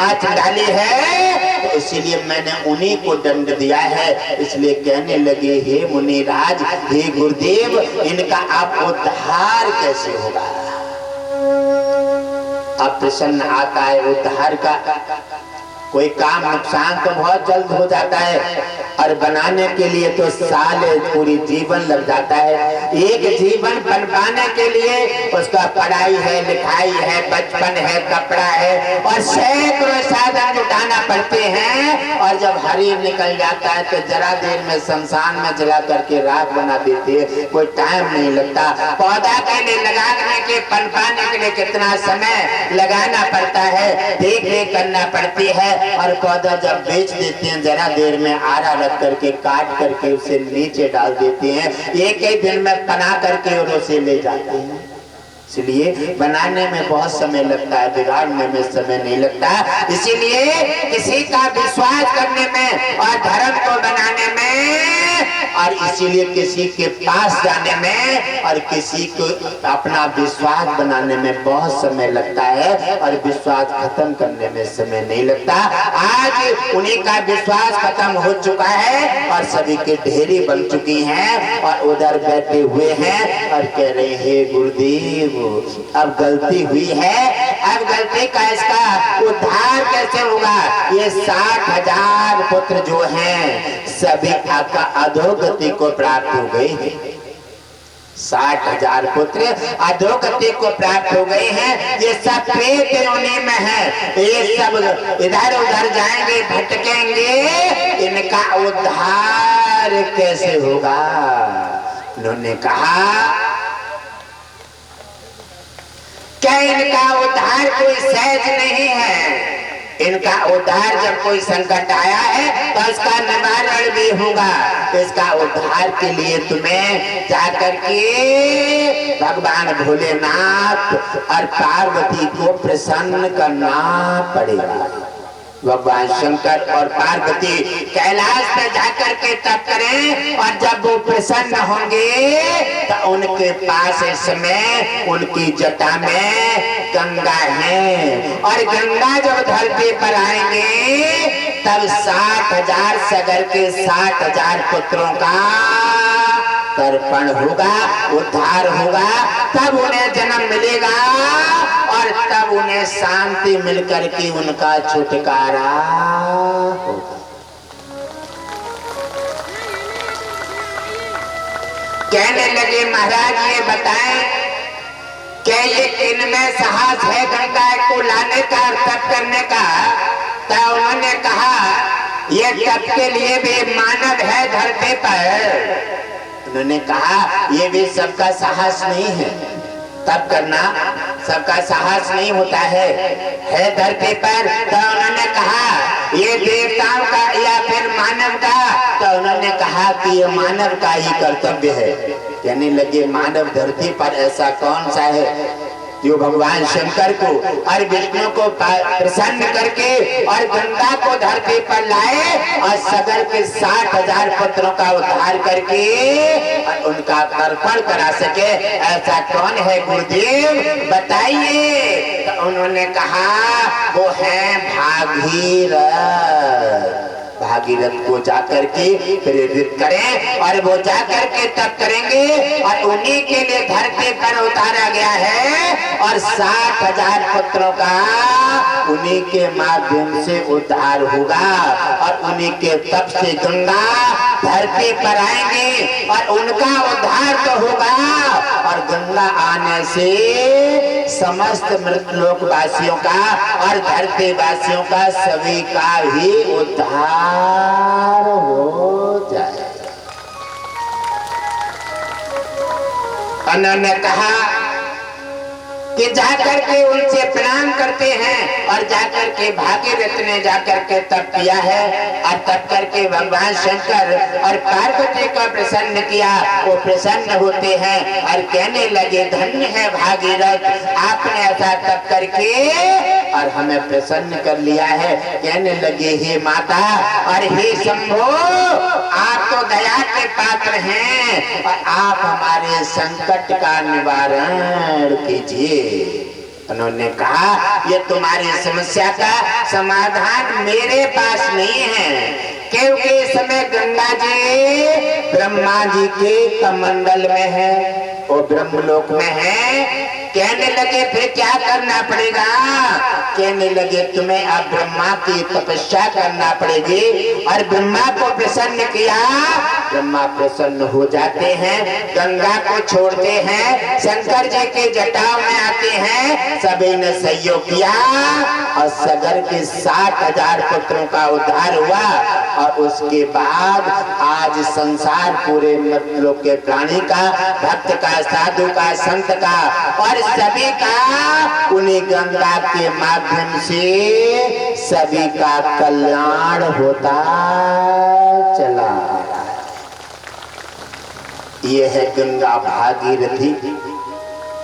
आँच डाली है, तो इसीलिए मैंने उन्हीं को दंड दिया है। इसलिए कहने लगे, हे मुनिराज, हे गुरुदेव, इनका आप उद्धार कैसे होगा? अब प्रश्न आता है उद्धार का। कोई काम नुकसान तो बहुत जल्द हो जाता है, और बनाने के लिए तो साल पूरी जीवन लग जाता है। एक जीवन बन पाने के लिए उसका पढ़ाई है, लिखाई है, बचपन है, कपड़ा है, और सैकड़ों साधन जुटाना पड़ते हैं। और जब हरीर निकल जाता है तो जरा देर में शमशान में जला करके राख बना देते हैं, कोई टाइम नहीं लगता। पौधा के लिए लगाने के, पनपाने के लिए कितना समय लगाना पड़ता है, देख रेख करना पड़ती है। और पौधा जब बेच देते हैं, जरा देर में आरा रख करके काट करके उसे नीचे डाल देते हैं, एक ही दिन में बना करके और उसे ले जाते हैं। इसलिए बनाने में बहुत समय लगता है, बिगाड़ने में समय नहीं लगता। इसीलिए किसी का विश्वास करने में और धर्म को बनाने में, और इसीलिए किसी के पास जाने में और किसी को अपना विश्वास बनाने में बहुत समय लगता है, और विश्वास खत्म करने में समय नहीं लगता। आज उन्हीं का विश्वास खत्म हो चुका है और सभी के ढेरी बन चुकी हैं, और उधर बैठे हुए हैं और कह रहे हैं, गुरुदेव अब गलती हुई है, अब गलती का इसका उद्धार कैसे होगा? ये 60,000 पुत्र जो हैं सभी आपका अधोगति को प्राप्त हो गए हैं। 60,000 पुत्र अधोगति को प्राप्त हो गए हैं। ये सब पेट योनि में है, ये सब इधर उधर जाएंगे, भटकेंगे, इनका उद्धार कैसे होगा? उन्होंने कहा, क्या इनका उद्धार कोई सहज नहीं है? इनका उद्धार जब कोई संकट आया है तो इसका निवारण भी होगा। इसका उद्धार के लिए तुम्हें जाकर के भगवान भोलेनाथ और पार्वती को प्रसन्न करना पड़ेगा। भगवान शंकर और पार्वती कैलाश पे जाकर के तप करें, और जब वो प्रसन्न होंगे तो उनके पास इस समय उनकी जटा में गंगा है, और गंगा जब धरती पर आएंगे तब 60,000 सगर के 60,000 पुत्रों का तर्पण होगा, उद्धार होगा, तब उन्हें जन्म मिलेगा, और तब उन्हें शांति मिलकर के उनका छुटकारा होगा। कहने लगे, महाराज ये बताएं, क्या ये इनमें साहस है गंगा को लाने का और तप करने का? तो उन्होंने कहा, ये तप के लिए भी मानव है धरती पर। उन्होंने कहा, ये भी सबका साहस नहीं है, तप करना सबका साहस नहीं होता है धरती पर। तो उन्होंने कहा, ये देवताओं का या फिर मानव का? तो उन्होंने कहा कि ये मानव का ही कर्तव्य है। कहने लगे, मानव धरती पर ऐसा कौन सा है जो भगवान शंकर को और विष्णु को प्रसन्न करके और गंगा को धरती पर लाए और सगर के 60,000 पुत्रों का उद्धार करके और उनका तर्पण करा सके? ऐसा कौन है गुरुदेव, बताइए। तो उन्होंने कहा, वो है भागीरथ। भागीरथ को जाकर के प्रेरित करें, और वो जाकर के तप करेंगे, और उन्हीं के लिए धरती पर उतारा गया है, और 60,000 पुत्रों का उन्हीं के माध्यम से उद्धार होगा, और उन्हीं के तप से गंगा धरती पर आएंगे और उनका उद्धार तो होगा, और गंगा आने से समस्त मृतलोक वासियों का और धरती वासियों का सभी का ही उद्धार हो जाए। उन्होंने कहा कि जाकर के उनसे प्रणाम करते हैं, और जाकर के भागीरथ ने जाकर के तप किया है, और तप करके भगवान शंकर और पार्वती को प्रसन्न किया। वो प्रसन्न होते हैं और कहने लगे, धन्य है भागीरथ, आपने ऐसा तप करके और हमें प्रसन्न कर लिया है। कहने लगे, हे माता और हे शंभो, आप तो दया के पात्र हैं, और आप हमारे संकट का निवारण कीजिए। उन्होंने कहा ये तुम्हारी समस्या का समाधान मेरे पास नहीं है, क्योंकि इस समय गंगा जी ब्रह्मा जी के कमंडल में है, वो ब्रह्मलोक में है। कहने लगे फिर क्या करना पड़ेगा? कहने लगे तुम्हें अब ब्रह्मा की तपस्या करना पड़ेगी। और ब्रह्मा को प्रसन्न किया, ब्रह्मा प्रसन्न हो जाते हैं, गंगा को छोड़ते हैं, शंकर जी के जटाओं में आते हैं, सभी ने सहयोग किया और सगर के 60,000 पुत्रों का उद्धार हुआ। और उसके बाद आज संसार पूरे मतलब के प्राणी का, भक्त का, साधु का, संत का और सभी का उन्हीं गंगा के माध्यम से सभी का कल्याण होता चला। ये है गंगा भागीरथी।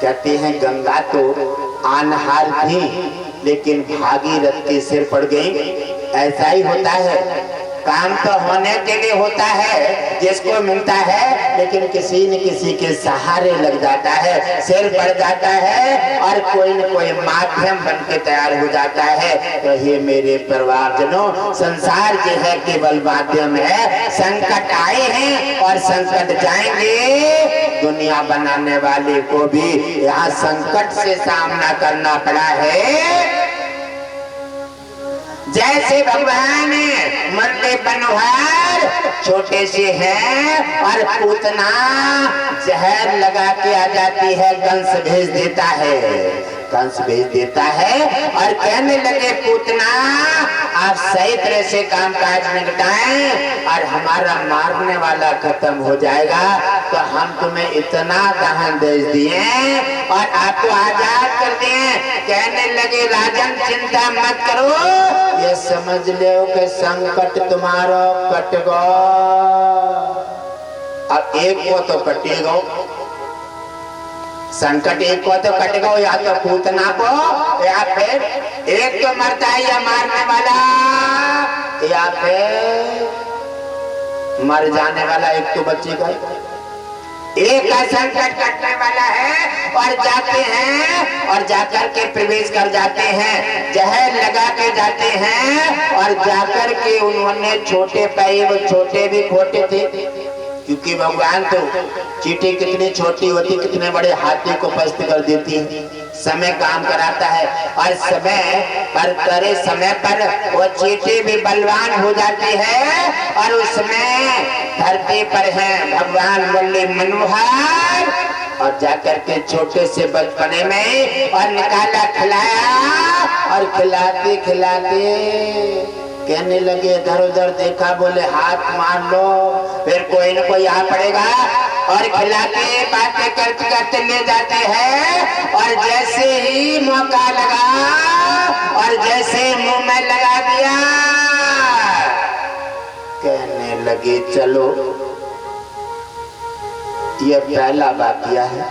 कहते हैं गंगा तो आनहार थी, लेकिन भागीरथी सिर पड़ गई। ऐसा ही होता है, काम तो होने के लिए होता है जिसको मिलता है, लेकिन किसी न किसी के सहारे लग जाता है, सिर पड़ जाता है और कोई न कोई माध्यम बन के तैयार हो जाता है। तो ये मेरे परिवारजनों, संसार जो है केवल माध्यम है। संकट आए हैं और संकट जाएंगे। दुनिया बनाने वाले को भी यहाँ संकट से सामना करना पड़ा है। जैसे भगवान मरते बनवार छोटे से हैं और पूतना जहर लगा के आ जाती है, कंस भेज देता है, कंस भेज देता है और कहने लगे पूतना आप सही तरह से काम काज निपटाएं और हमारा मारने वाला खत्म हो जाएगा, तो हम तुम्हें इतना दहन दे दिए और आपको आजाद कर दिए। कहने लगे राजन चिंता मत करो, ये समझ लो कि संकट तुम्हारा कट गो। अब एक को तो कटेगा, संकट एक को तो कटेगा, या तो पूतना को, या फिर एक तो मरता है या मारने वाला, या फिर मर जाने वाला एक तो बचेगा। एक का संकट कटने वाला है और जाते हैं और जाकर के प्रवेश कर जाते हैं, जहर लगा के जाते हैं और जाकर के उन्होंने छोटे पाए, वो छोटे भी खोटे थे, क्योंकि भगवान तो चींटी कितनी छोटी होती, कितने बड़े हाथी को पस्त कर देती है। समय काम कराता है और समय पर करे समय पर वो चींटी भी बलवान हो जाती है और उसमें धरती पर है भगवान मुरली मनोहर और जाकर के छोटे से बचपने में और निकाला, खिलाया और खिलाते खिलाते कहने लगे, इधर उधर देखा, बोले हाथ मार लो, फिर कोई न कोई आ पड़ेगा और खिलाते बातें करते करते ले जाते हैं। और जैसे ही मौका लगा और जैसे मुंह में लगा दिया, कहने लगे चलो ये पहला वाकया है।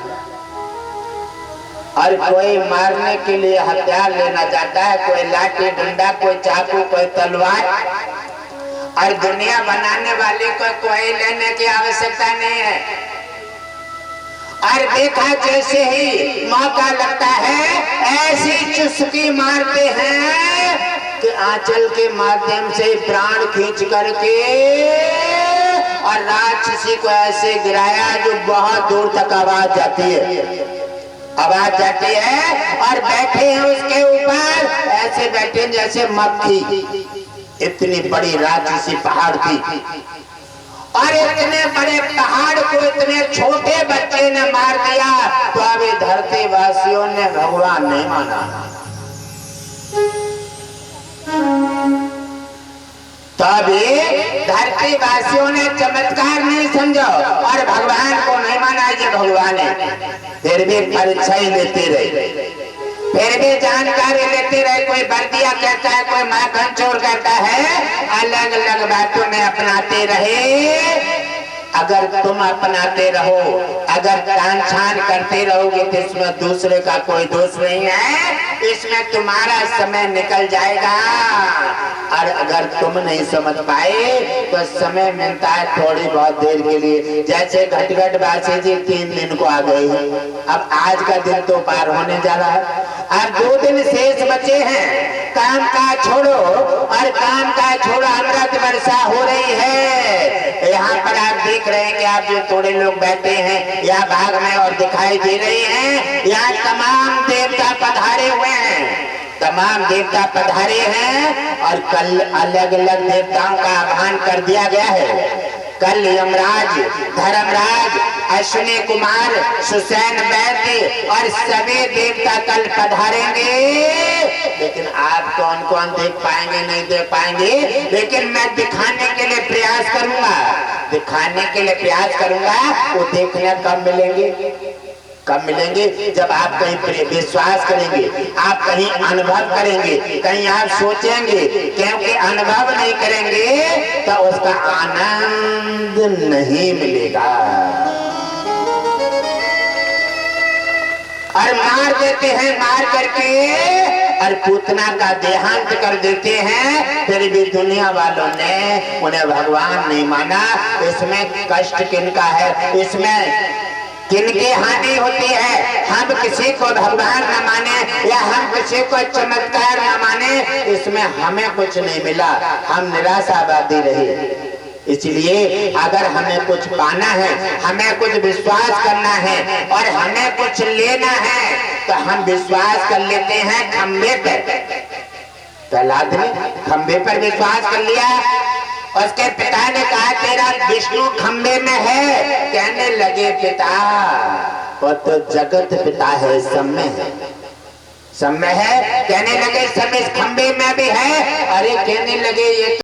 और कोई मारने के लिए हथियार लेना चाहता है, कोई लाठी डंडा, कोई चाकू, कोई तलवार, और दुनिया बनाने वाले को कोई लेने की आवश्यकता नहीं है। और देखा जैसे ही मौका लगता है ऐसी चुस्की मारते हैं कि आंचल के माध्यम से प्राण खींच करके और राक्षसी को ऐसे गिराया जो बहुत दूर तक आवाज जाती है, आवाज जाती है और बैठे हैं उसके ऊपर, ऐसे बैठे जैसे मक्खी। इतनी बड़ी राक्षसी पहाड़ थी और इतने बड़े पहाड़ को इतने छोटे बच्चे ने मार दिया, तो अभी धरती वासियों ने भगवान नहीं माना। तभी धरती वासियों ने चमत्कार नहीं समझा और भगवान को नहीं माना ये भगवान है। फिर भी परीक्षा ही लेते रहे, फिर भी जानकारी लेते रहे, कोई बर्दिया कहता है, कोई माखन चोर कहता है, अलग अलग बातों में अपनाते रहे। अगर तुम अपनाते रहो, अगर तान छान करते रहोगे तो इसमें दूसरे का कोई दोष नहीं है, इसमें तुम्हारा समय निकल जाएगा। और अगर तुम नहीं समझ पाए तो समय मिलता है थोड़ी बहुत देर के लिए। जैसे घटघट बासी जी 3 दिन को आ गई, अब आज का दिन तो पार होने जा रहा है, अब 2 दिन शेष बचे हैं। काम काज छोड़ो और काम काज छोड़ो, अमृत वर्षा हो रही है। यहाँ पर आप देख रहे हैं कि आप जो थोड़े लोग बैठे हैं यहाँ भाग में और दिखाई दे रहे हैं, यहाँ तमाम देवता पधारे हुए हैं, तमाम देवता पधारे हैं। और कल अलग अलग देवताओं का आह्वान कर दिया गया है। कल यमराज, धर्मराज, अश्विनी कुमार, सुसैन वैद्य और सभी देवता कल पधारेंगे। लेकिन आप कौन कौन देख पाएंगे नहीं देख पाएंगे, लेकिन मैं दिखाने के लिए प्रयास करूंगा, दिखाने के लिए प्रयास करूंगा। वो देखने कब मिलेंगे, कब मिलेंगे? जब आप कहीं विश्वास करेंगे, आप कहीं अनुभव करेंगे, कहीं आप सोचेंगे। क्योंकि अनुभव नहीं करेंगे तो उसका आनंद नहीं मिलेगा। और मार देते हैं, मार करके और पूतना का देहांत कर देते हैं, फिर भी दुनिया वालों ने उन्हें भगवान नहीं माना। इसमें कष्ट किनका है, इसमें किनकी हानि होती है? हम किसी को भगवान न माने या हम किसी को चमत्कार न माने, इसमें हमें कुछ नहीं मिला, हम निराशावादी रहे। इसलिए अगर हमें कुछ पाना है, हमें कुछ विश्वास करना है और हमें कुछ लेना है, तो हम विश्वास कर लेते हैं खंबे पर। प्रहलाद ने खंबे पर विश्वास कर लिया। उसके पिता ने कहा तेरा विष्णु खंबे में है। कहने लगे पिता वो तो जगत पिता है, सब में है, सब में है। कहने लगे सब इस खंबे में भी है। अरे कहने लगे ये